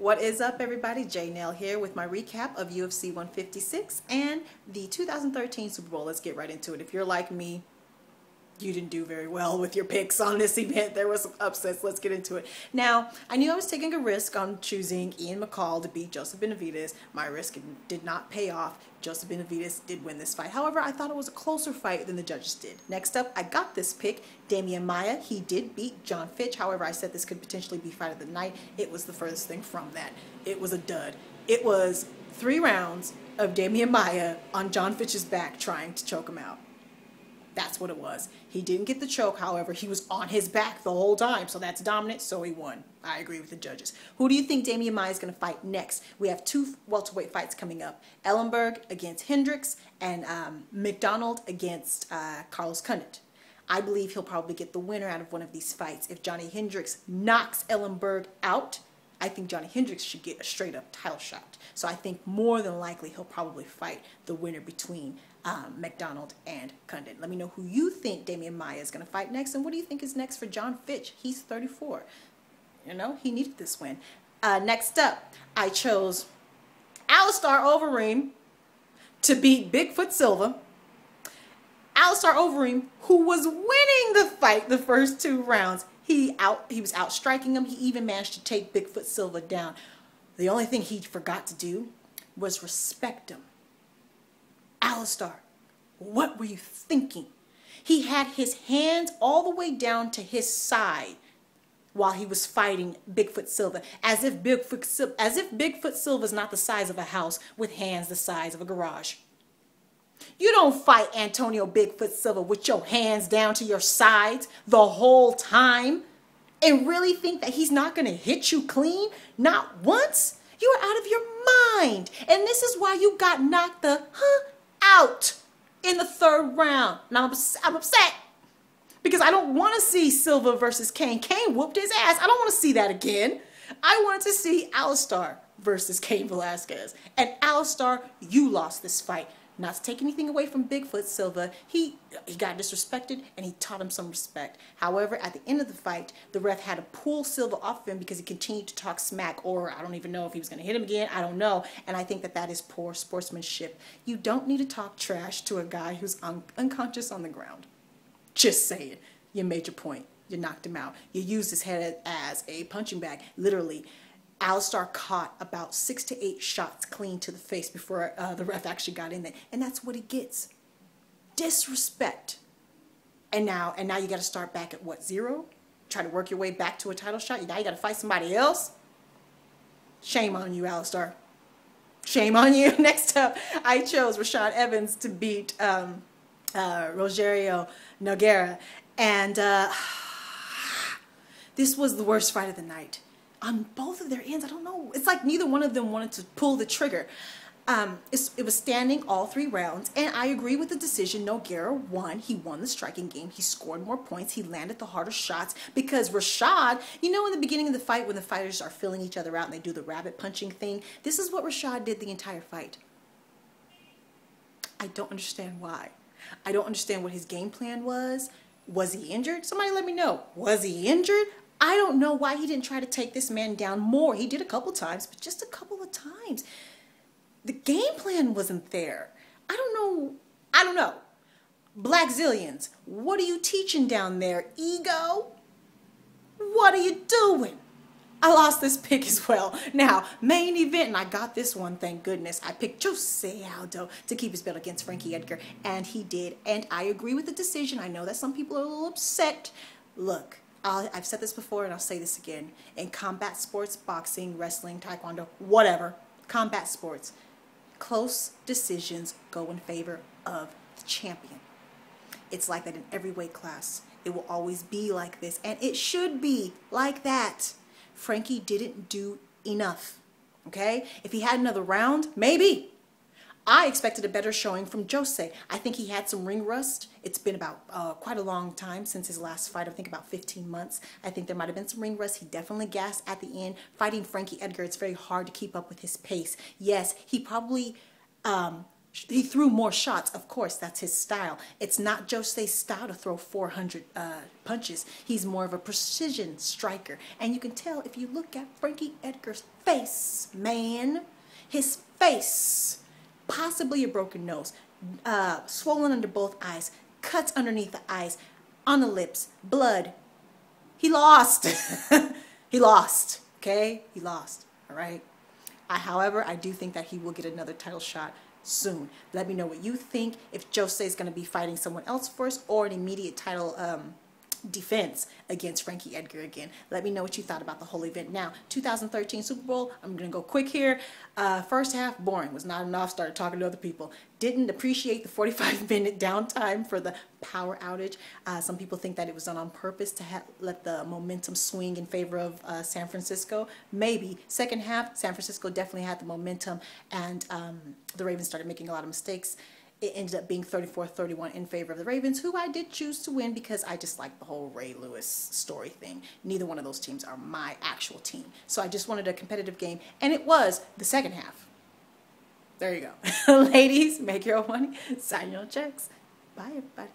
What is up, everybody? J Nail here with my recap of UFC 156 and the 2013 Super Bowl. Let's get right into it. If you're like me, you didn't do very well with your picks on this event. There was some upsets. Let's get into it. Now, I knew I was taking a risk on choosing Ian McCall to beat Joseph Benavidez. My risk did not pay off. Joseph Benavidez did win this fight. However, I thought it was a closer fight than the judges did. Next up, I got this pick, Demian Maia. He did beat John Fitch. However, I said this could potentially be fight of the night. It was the furthest thing from that. It was a dud. It was 3 rounds of Demian Maia on John Fitch's back trying to choke him out. That's what it was. He didn't get the choke, however, he was on his back the whole time, so that's dominant, so he won. I agree with the judges. Who do you think Demian Maia is going to fight next? We have 2 welterweight fights coming up. Ellenberg against Hendricks and McDonald against Carlos Condit. I believe he'll probably get the winner out of one of these fights. If Johnny Hendricks knocks Ellenberg out, I think Johnny Hendricks should get a straight-up title shot. So I think more than likely he'll probably fight the winner between McDonald and Condit. Let me know who you think Demian Maia is going to fight next, and what do you think is next for John Fitch? He's 34. You know, he needed this win. Next up, I chose Alistair Overeem to beat Bigfoot Silva. Alistair Overeem, who was winning the fight the first 2 rounds, he was out striking him. He even managed to take Bigfoot Silva down. The only thing he forgot to do was respect him. Alistair, what were you thinking? He had his hands all the way down to his side while he was fighting Bigfoot Silva, as if Bigfoot Silva is not the size of a house with hands the size of a garage. You don't fight Antonio Bigfoot Silva with your hands down to your sides the whole time and really think that he's not going to hit you clean, not once. You are out of your mind. And this is why you got knocked the out in the 3rd round. Now I'm upset because I don't want to see Silva versus Cain. Cain whooped his ass. I don't want to see that again. I wanted to see Alistair versus Cain Velasquez. And Alistair, you lost this fight. Not to take anything away from Bigfoot Silva, he got disrespected and he taught him some respect. However, at the end of the fight, the ref had to pull Silva off of him because he continued to talk smack, or I don't even know if he was going to hit him again. I don't know. And I think that that is poor sportsmanship. You don't need to talk trash to a guy who's unconscious on the ground. Just saying. You made your point. You knocked him out. You used his head as a punching bag, literally. Alistair caught about 6 to 8 shots clean to the face before the ref actually got in there. And that's what he gets. Disrespect. And now you got to start back at what, 0? Try to work your way back to a title shot? Now you got to fight somebody else? Shame on you, Alistair. Shame on you. Next up, I chose Rashad Evans to beat Rogerio Nogueira. And this was the worst fight of the night. On both of their ends, I don't know. It's like neither one of them wanted to pull the trigger. It was standing all 3 rounds, and I agree with the decision. Nogueira won. He won the striking game. He scored more points. He landed the harder shots because Rashad, you know, in the beginning of the fight when the fighters are filling each other out and they do the rabbit punching thing, this is what Rashad did the entire fight. I don't understand why. I don't understand what his game plan was. Was he injured? Somebody let me know. Was he injured? I don't know why he didn't try to take this man down more. He did a couple times, but just a couple of times. The game plan wasn't there. I don't know. Black Zillions, what are you teaching down there? Ego? What are you doing? I lost this pick as well. Now, main event, and I got this one, thank goodness. I picked Jose Aldo to keep his belt against Frankie Edgar, and he did. And I agree with the decision. I know that some people are a little upset. Look. I've said this before and I'll say this again. In combat sports, boxing, wrestling, taekwondo, whatever, combat sports, close decisions go in favor of the champion. It's like that in every weight class. It will always be like this, and it should be like that. Frankie didn't do enough, okay? If he had another round, maybe. I expected a better showing from Jose. I think he had some ring rust. It's been about quite a long time since his last fight. I think about 15 months. I think there might have been some ring rust. He definitely gassed at the end. Fighting Frankie Edgar, it's very hard to keep up with his pace. Yes, he probably He threw more shots. Of course, that's his style. It's not Jose's style to throw 400 punches. He's more of a precision striker. And you can tell if you look at Frankie Edgar's face, man. His face. Possibly a broken nose. Swollen under both eyes. Cuts underneath the eyes. On the lips. Blood. He lost. He lost. Okay? He lost. All right? However, I do think that he will get another title shot soon. Let me know what you think. If Jose is going to be fighting someone else first or an immediate title defense against Frankie Edgar again. Let me know what you thought about the whole event. Now, 2013 Super Bowl, I'm going to go quick here. First half, boring. Was not enough. Started talking to other people. Didn't appreciate the 45-minute downtime for the power outage. Some people think that it was done on purpose to let the momentum swing in favor of San Francisco. Maybe. Second half, San Francisco definitely had the momentum, and the Ravens started making a lot of mistakes. It ended up being 34-31 in favor of the Ravens, who I did choose to win because I just like the whole Ray Lewis story thing. Neither one of those teams are my actual team. So I just wanted a competitive game, and it was the second half. There you go. Ladies, make your own money, sign your checks. Bye, everybody.